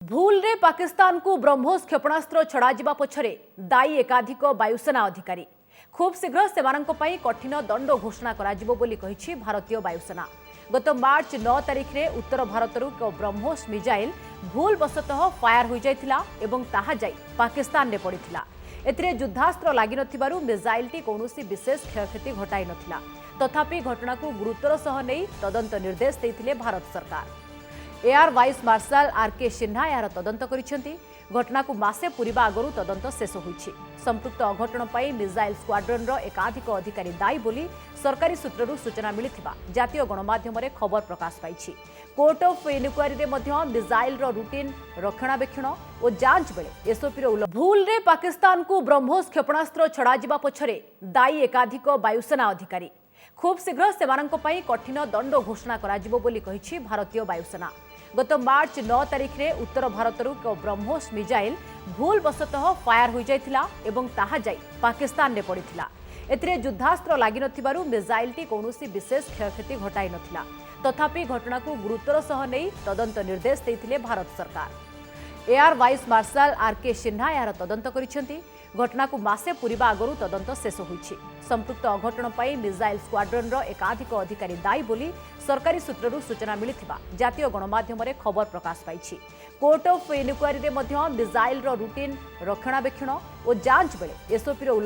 भूल रे पाकिस्तान को ब्रह्मोस क्षेपणास्त्र छड़ा पछरे दायी एकाधिक वायुसेना अधिकारी खूब शीघ्र सेमानंक पई कठिन दंड घोषणा कराजिबो बोली कहिछि भारतीय वायुसेना। गत मार्च 9 तारिख रे उत्तर भारतरू एक ब्रह्मोस मिसाइल भूल बसतः फायर हो जाइथिला एवं ताहा जाई पाकिस्तान रे पड़िथिला। एथिरे युद्धास्त्र लागि नथिबारु मिसाइलटी कौनसी विशेष क्षयक्षति घटाई नथिला। तथापि घटना को गुरुतर सह नै तदंत निर्देश दैथिले भारत सरकार। Air vice marshal R K. Sinha यार तदंत करिसेंती। घटना को मासे पूरीबा आगरु तदंत शेष होईछि। संपृक्त अघटन पई मिसाइल स्क्वाड्रन रो एकाधिक अधिकारी दायी बोली सरकारी सूत्ररु सूचना मिलिथिबा जातीय गणमाध्यम रे खबर प्रकाश पाइछि। कोर्ट ऑफ इनक्वारी रे मध्य मिसाइल रो रूटीन रक्षणाबेक्षण और जांच बेले एसओपी रो भूल रे पाकिस्तान को ब्रह्मोस क्षेपणास्त्र छड़ा पछरे दायी एकाधिक वायुसेना अधिकारी खूब शीघ्र सेमानंक पई कठिन दंड घोषणा कराजिबो बोली कहिछि भारतीय वायुसेना। गत मार्च 9 तारिख रे उत्तर भारतरू एक ब्रह्मोस मिसाइल भूल बसतः फायर हो जाइथिला एवं ताहा जाई पाकिस्तान रे पड़िथिला। एथिरे युद्धास्त्र लागि नथिबारु मिसाइलटी कौनसी विशेष क्षयक्षति घटाई नथिला। तथापि घटना को गुरुतर सह नै तदंत निर्देश दैथिले भारत सरकार। Air vice marshal R K. Sinha यार तदंत करिसेंती। घटना को मासे पूरीबा आगरु तदंत शेष होईछि। संपृक्त अघटन पई मिसाइल स्क्वाड्रन रो एकाधिक अधिकारी दायी बोली सरकारी सूत्ररु सूचना मिलिथिबा जातीय गणमाध्यम रे खबर प्रकाश पाइछि। कोर्ट ऑफ इनक्वारी रे मध्य मिसाइल रो रूटीन रक्षणाबेक्षण और जांच बेले एसओपी रो